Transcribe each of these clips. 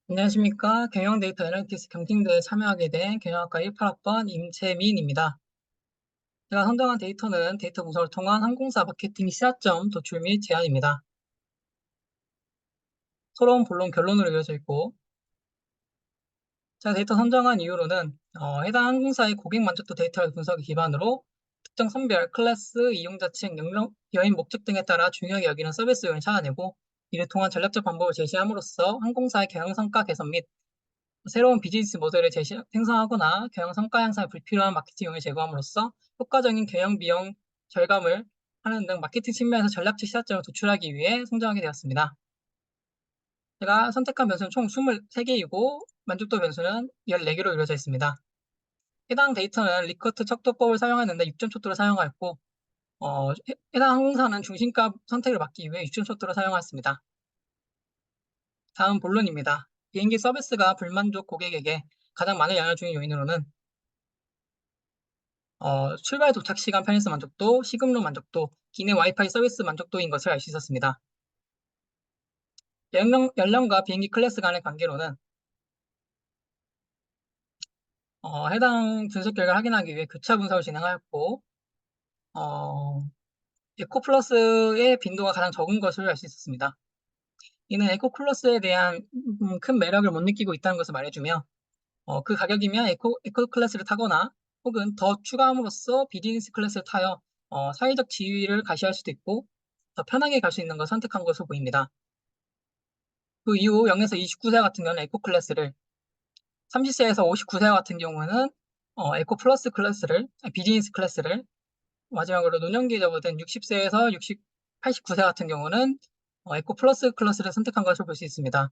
안녕하십니까. 경영 데이터 애널리티क्스 경팅대회에 참여하게 된 경영학과 18학번 임채민입니다. 제가 선정한 데이터는 데이터 분석을 통한 항공사 마케팅 시사점 도출 및 제안입니다. 서론, 본론, 결론으로 이루어져 있고, 제가 데이터 선정한 이유로는 해당 항공사의 고객 만족도 데이터 분석을 기반으로 특정 선별, 클래스, 이용자층, 여행 목적 등에 따라 중요하게 여기는 서비스 요인을 찾아내고, 이를 통한 전략적 방법을 제시함으로써 항공사의 경영 성과 개선 및 새로운 비즈니스 모델을 생성하거나 경영 성과 향상에 불필요한 마케팅용을 제거함으로써 효과적인 경영 비용 절감을 하는 등 마케팅 측면에서 전략적 시사점을 도출하기 위해 성장하게 되었습니다. 제가 선택한 변수는 총 23개이고 만족도 변수는 14개로 이루어져 있습니다. 해당 데이터는 리커트 척도법을 사용했는데 6점 척도를 사용하였고 해당 항공사는 중심값 선택을 막기 위해 6점 척도를 사용하였습니다. 다음 본론입니다. 비행기 서비스가 불만족 고객에게 가장 많은 영향을 주는 요인으로는 출발 도착 시간 편의성 만족도, 시급료 만족도, 기내 와이파이 서비스 만족도인 것을 알 수 있었습니다. 연령과 비행기 클래스 간의 관계로는 해당 분석 결과를 확인하기 위해 교차 분석을 진행하였고 에코 플러스의 빈도가 가장 적은 것을 알 수 있었습니다. 이는 에코 플러스에 대한 큰 매력을 못 느끼고 있다는 것을 말해주며 그 가격이면 에코 클래스를 타거나 혹은 더 추가함으로써 비즈니스 클래스를 타여 사회적 지위를 가시할 수도 있고 더 편하게 갈 수 있는 것을 선택한 것으로 보입니다. 그 이후 0에서 29세 같은 경우는 에코 클래스를 30세에서 59세 같은 경우는 에코 플러스 클래스를 비즈니스 클래스를 마지막으로 노년기에 접어든 60세에서 89세 같은 경우는 에코 플러스 클래스를 선택한 것을 볼 수 있습니다.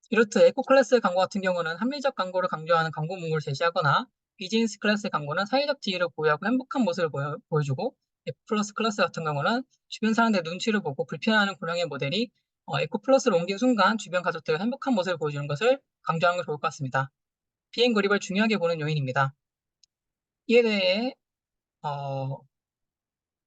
이렇듯 에코 클래스 광고 같은 경우는 합리적 광고를 강조하는 광고 문구를 제시하거나 비즈니스 클래스 광고는 사회적 지위를 보유하고 행복한 모습을 보여주고 에코 플러스 클래스 같은 경우는 주변 사람들의 눈치를 보고 불편해하는 고령의 모델이 에코 플러스로 옮긴 순간 주변 가족들의 행복한 모습을 보여주는 것을 강조하는 게 좋을 것 같습니다. 비행 거리를 중요하게 보는 요인입니다. 이에 대해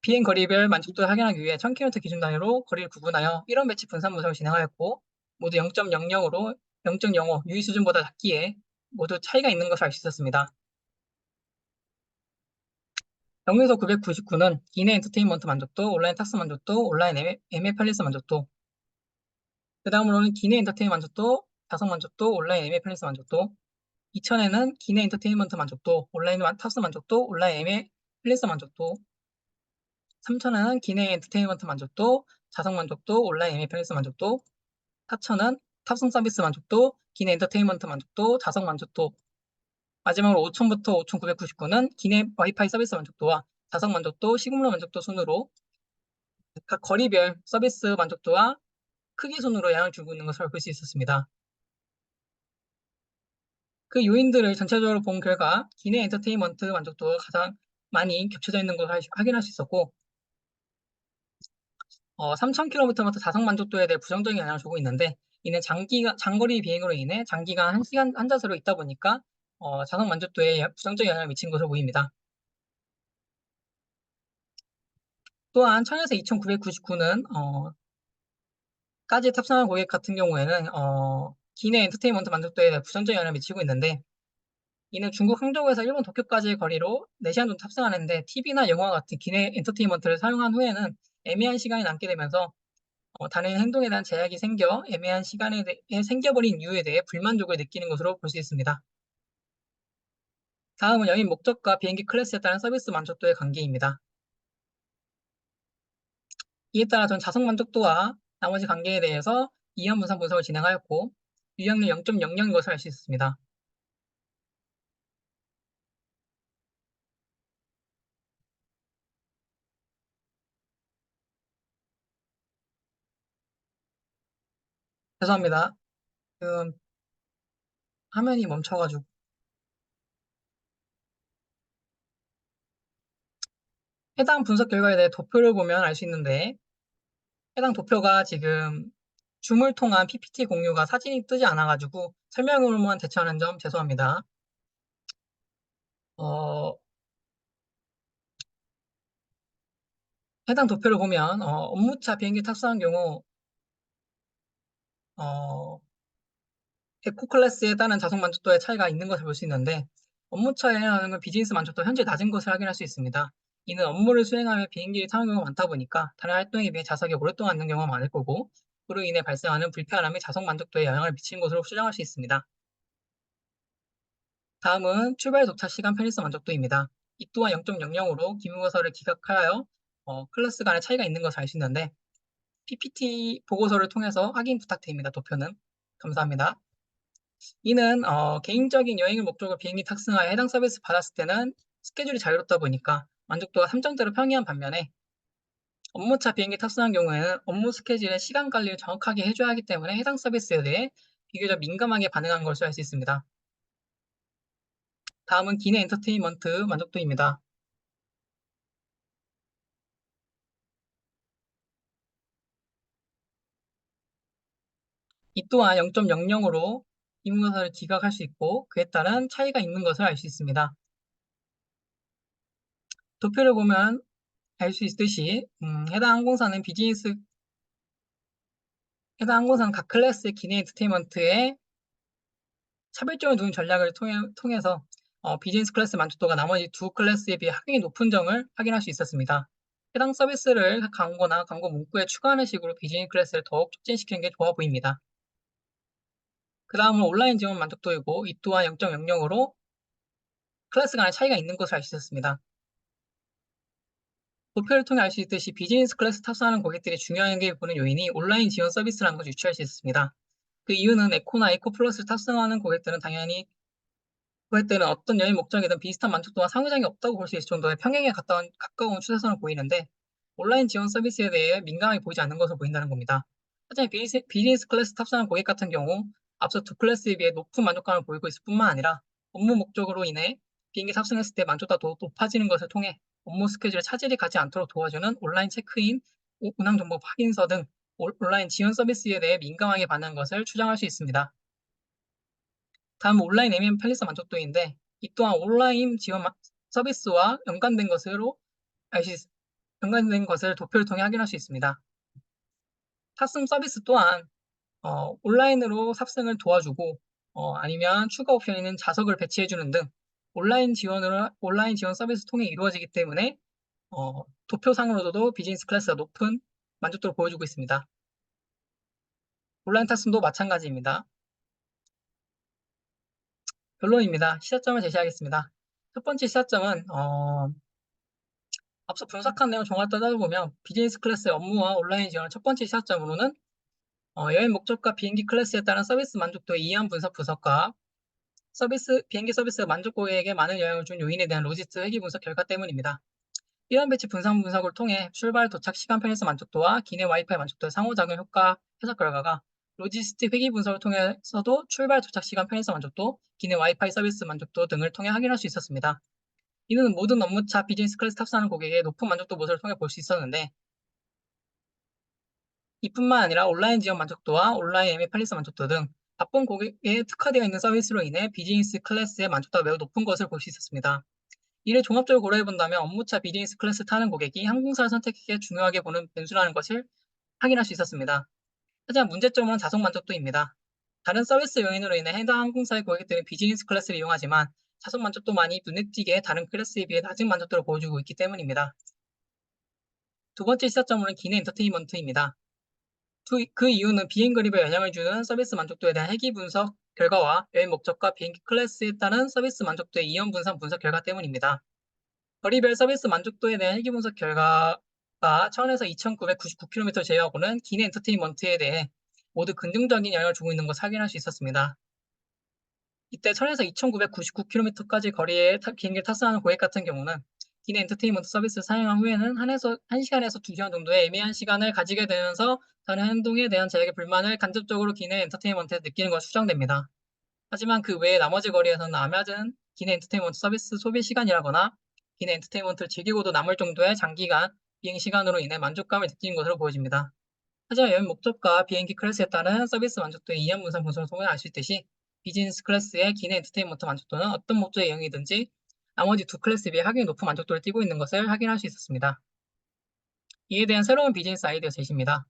비행 거리별 만족도를 확인하기 위해 1000km 기준 단위로 거리를 구분하여 1원 배치 분산 분석을 진행하였고 모두 0.00으로 0.05 유의 수준보다 작기에 모두 차이가 있는 것을 알 수 있었습니다. 0에서 999는 기내 엔터테인먼트 만족도, 온라인 탁스 만족도, 온라인 MA 편리스 만족도. 그 다음으로는 기내 엔터테인 만족도, 자석 만족도, 온라인 MA 편리스 만족도. 2000에는 기내 엔터테인먼트 만족도, 온라인 탑스 만족도, 온라인 MA 편리스 만족도. 3000에는 기내 엔터테인먼트 만족도, 자석 만족도, 온라인 MA 편리스 만족도. 4000은 탑승 서비스 만족도, 기내 엔터테인먼트 만족도, 자석 만족도. 마지막으로 5000부터 5999는 기내 와이파이 서비스 만족도와 자석 만족도, 시급료 만족도 순으로 각 거리별 서비스 만족도와 크기 순으로 영향을 주고 있는 것을 볼 수 있었습니다. 그 요인들을 전체적으로 본 결과 기내 엔터테인먼트 만족도가 가장 많이 겹쳐져 있는 것을 확인할 수 있었고 3000km부터 자석 만족도에 대해 부정적인 영향을 주고 있는데 이는 장거리 비행으로 인해 장기간 1시간 한자세로 있다 보니까 자석 만족도에 부정적인 영향을 미친 것으로 보입니다. 또한 1000에서 2999는 까지 탑승한 고객 같은 경우에는 기내 엔터테인먼트 만족도에 대해 부정적인 영향을 미치고 있는데 이는 중국 항저우에서 일본 도쿄까지의 거리로 4시간 정도 탑승하는데 TV나 영화 같은 기내 엔터테인먼트를 사용한 후에는 애매한 시간이 남게 되면서 다른 행동에 대한 제약이 생겨 애매한 시간에 대해 생겨버린 이유에 대해 불만족을 느끼는 것으로 볼 수 있습니다. 다음은 여행 목적과 비행기 클래스에 따른 서비스 만족도의 관계입니다. 이에 따라 전 자석 만족도와 나머지 관계에 대해서 이한 분산 분석을 진행하였고 유형률 0.00인 것을 알 수 있습니다. 죄송합니다. 지금 화면이 멈춰가지고 해당 분석 결과에 대해 도표를 보면 알 수 있는데 해당 도표가 지금 줌을 통한 PPT 공유가 사진이 뜨지 않아가지고 설명으로만 대처하는 점 죄송합니다. 해당 도표를 보면 업무차 비행기 탑승한 경우 에코 클래스에 따른 자속 만족도의 차이가 있는 것을 볼 수 있는데 업무 차이라는 비즈니스 만족도 현재 낮은 것을 확인할 수 있습니다. 이는 업무를 수행하며 비행기를 타는 경우가 많다 보니까 다른 활동에 비해 좌석에 오랫동안 앉는 경우가 많을 거고 그로 인해 발생하는 불편함이 자석 만족도에 영향을 미치는 것으로 추정할 수 있습니다. 다음은 출발 도착 시간 편의성 만족도입니다. 이 또한 0.00으로 기말고사를 기각하여 클래스 간의 차이가 있는 것을 알 수 있는데 PPT 보고서를 통해서 확인 부탁드립니다. 도표는. 감사합니다. 이는 개인적인 여행을 목적으로 비행기 탑승하여 해당 서비스 받았을 때는 스케줄이 자유롭다 보니까 만족도가 3점대로 평이한 반면에 업무차 비행기 탑승한 경우에는 업무 스케줄의 시간 관리를 정확하게 해줘야 하기 때문에 해당 서비스에 대해 비교적 민감하게 반응한 것을 알 수 있습니다. 다음은 기내 엔터테인먼트 만족도입니다. 이 또한 0.00으로 임무서를 기각할 수 있고 그에 따른 차이가 있는 것을 알 수 있습니다. 도표를 보면 알 수 있듯이 해당 항공사는 각 클래스의 기내 엔터테인먼트에 차별점을 두는 전략을 통해서 비즈니스 클래스 만족도가 나머지 두 클래스에 비해 확연히 높은 점을 확인할 수 있었습니다. 해당 서비스를 광고나 광고 문구에 추가하는 식으로 비즈니스 클래스를 더욱 촉진시키는 게 좋아 보입니다. 그 다음은 온라인 지원 만족도이고 이 또한 0.00으로 클래스 간의 차이가 있는 것을 알 수 있었습니다. 도표를 통해 알 수 있듯이 비즈니스 클래스 탑승하는 고객들이 중요하게 보는 요인이 온라인 지원 서비스라는 것을 유추할 수 있습니다. 그 이유는 에코나 에코 플러스를 탑승하는 고객들은 당연히 고객들은 어떤 여행 목적이든 비슷한 만족도와 상호작용이 없다고 볼 수 있을 정도의 평행에 가까운 추세선을 보이는데 온라인 지원 서비스에 대해 민감하게 보이지 않는 것으로 보인다는 겁니다. 하지만 비즈니스 클래스 탑승한 고객 같은 경우 앞서 두 클래스에 비해 높은 만족감을 보이고 있을 뿐만 아니라 업무 목적으로 인해 비행기 탑승했을 때 만족도가 더 높아지는 것을 통해 업무 스케줄에 차질이 가지 않도록 도와주는 온라인 체크인, 운항 정보 확인서 등 온라인 지원 서비스에 대해 민감하게 반응한 것을 추정할 수 있습니다. 다음 온라인 MN 편의성 만족도인데 이 또한 온라인 지원 서비스와 연관된 것을 도표를 통해 확인할 수 있습니다. 탑승 서비스 또한 온라인으로 탑승을 도와주고 아니면 추가 옵션에는 좌석을 배치해주는 등 온라인 지원 서비스 통해 이루어지기 때문에 도표상으로도 비즈니스 클래스가 높은 만족도를 보여주고 있습니다. 온라인 탑승도 마찬가지입니다. 결론입니다. 시사점을 제시하겠습니다. 첫 번째 시사점은 앞서 분석한 내용 종합 따져보면 비즈니스 클래스의 업무와 온라인 지원을 첫 번째 시사점으로는 여행 목적과 비행기 클래스에 따른 서비스 만족도의 이해한 분석과 비행기 서비스 만족 고객에게 많은 영향을 준 요인에 대한 로지스트 회귀 분석 결과 때문입니다. 이런 배치 분석을 통해 출발 도착 시간 편의성 만족도와 기내 와이파이 만족도의 상호작용 효과 해석 결과가 로지스트 회귀 분석을 통해서도 출발 도착 시간 편의성 만족도, 기내 와이파이 서비스 만족도 등을 통해 확인할 수 있었습니다. 이는 모든 업무차 비즈니스 클래스 탑승하는 고객의 높은 만족도 모습을 통해 볼 수 있었는데 이뿐만 아니라 온라인 지원 만족도와 온라인 예매 편리성 만족도 등 바쁜 고객에 특화되어 있는 서비스로 인해 비즈니스 클래스의 만족도가 매우 높은 것을 볼 수 있었습니다. 이를 종합적으로 고려해본다면 업무차 비즈니스 클래스 타는 고객이 항공사를 선택해 중요하게 보는 변수라는 것을 확인할 수 있었습니다. 하지만 문제점은 자석 만족도입니다. 다른 서비스 요인으로 인해 해당 항공사의 고객들은 비즈니스 클래스를 이용하지만 자석 만족도만이 눈에 띄게 다른 클래스에 비해 낮은 만족도를 보여주고 있기 때문입니다. 두 번째 시사점은 기내 엔터테인먼트입니다. 그 이유는 비행 그립에 영향을 주는 서비스 만족도에 대한 회귀 분석 결과와 여행 목적과 비행기 클래스에 따른 서비스 만족도의 이연 분석 결과 때문입니다. 거리별 서비스 만족도에 대한 회귀 분석 결과가 1000에서 2999km 제외하고는 기내 엔터테인먼트에 대해 모두 긍정적인 영향을 주고 있는 것을 확인할 수 있었습니다. 이때 1000에서 2999km까지 거리에 비행기를 탑승하는 고객 같은 경우는 기내 엔터테인먼트 서비스를 사용한 후에는 1시간에서 2시간 정도의 애매한 시간을 가지게 되면서 다른 행동에 대한 제약의 불만을 간접적으로 기내 엔터테인먼트에서 느끼는 것으로 추정됩니다. 하지만 그 외에 나머지 거리에서는 아마존 기내 엔터테인먼트 서비스 소비 시간이라거나 기내 엔터테인먼트를 즐기고도 남을 정도의 장기간 비행 시간으로 인해 만족감을 느끼는 것으로 보여집니다. 하지만 여행 목적과 비행기 클래스에 따른 서비스 만족도의 이연 분석을 통해 알 수 있듯이 비즈니스 클래스의 기내 엔터테인먼트 만족도는 어떤 목적의 여행이든지 나머지 두 클래스에 비해 확연히 높은 만족도를 띠고 있는 것을 확인할 수 있었습니다. 이에 대한 새로운 비즈니스 아이디어 제시입니다.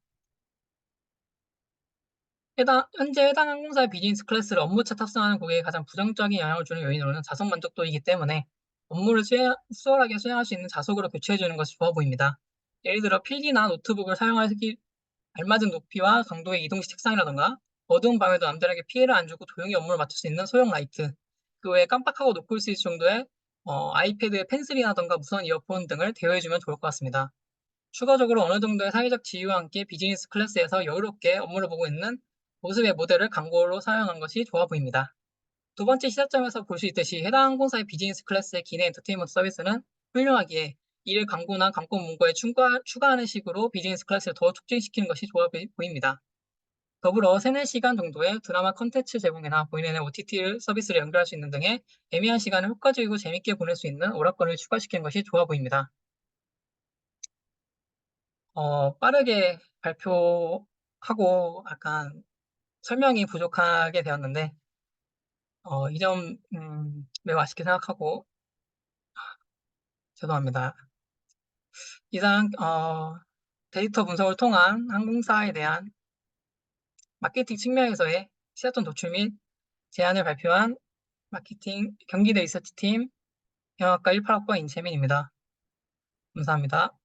현재 해당 항공사의 비즈니스 클래스를 업무차 탑승하는 고객에 가장 부정적인 영향을 주는 요인으로는 좌석 만족도이기 때문에 업무를 수월하게 수행할 수 있는 좌석으로 교체해주는 것이 좋아 보입니다. 예를 들어 필기나 노트북을 사용하기 알맞은 높이와 강도의 이동식 책상이라던가 어두운 밤에도 남들에게 피해를 안 주고 조용히 업무를 맡을 수 있는 소형 라이트, 그 외에 깜빡하고 놓고 있을 정도의 아이패드의 펜슬이라던가 무선 이어폰 등을 대여해주면 좋을 것 같습니다. 추가적으로 어느 정도의 사회적 지위와 함께 비즈니스 클래스에서 여유롭게 업무를 보고 있는 모습의 모델을 광고로 사용한 것이 좋아 보입니다. 두 번째 시사점에서 볼 수 있듯이 해당 항공사의 비즈니스 클래스의 기내 엔터테인먼트 서비스는 훌륭하기에 이를 광고나 광고 문구에 추가하는 식으로 비즈니스 클래스를 더 촉진시키는 것이 좋아 보입니다. 더불어 3, 4시간 정도의 드라마 컨텐츠 제공이나 본인의 OTT 서비스를 연결할 수 있는 등의 애매한 시간을 효과적이고 재밌게 보낼 수 있는 오락권을 추가시키는 것이 좋아 보입니다. 빠르게 발표하고 약간 설명이 부족하게 되었는데, 이 점, 매우 아쉽게 생각하고, 죄송합니다. 이상, 데이터 분석을 통한 항공사에 대한 마케팅 측면에서의 시사점 도출 및 제안을 발표한 마케팅 경기대 리서치팀 경영학과 18학번 인채민입니다. 감사합니다.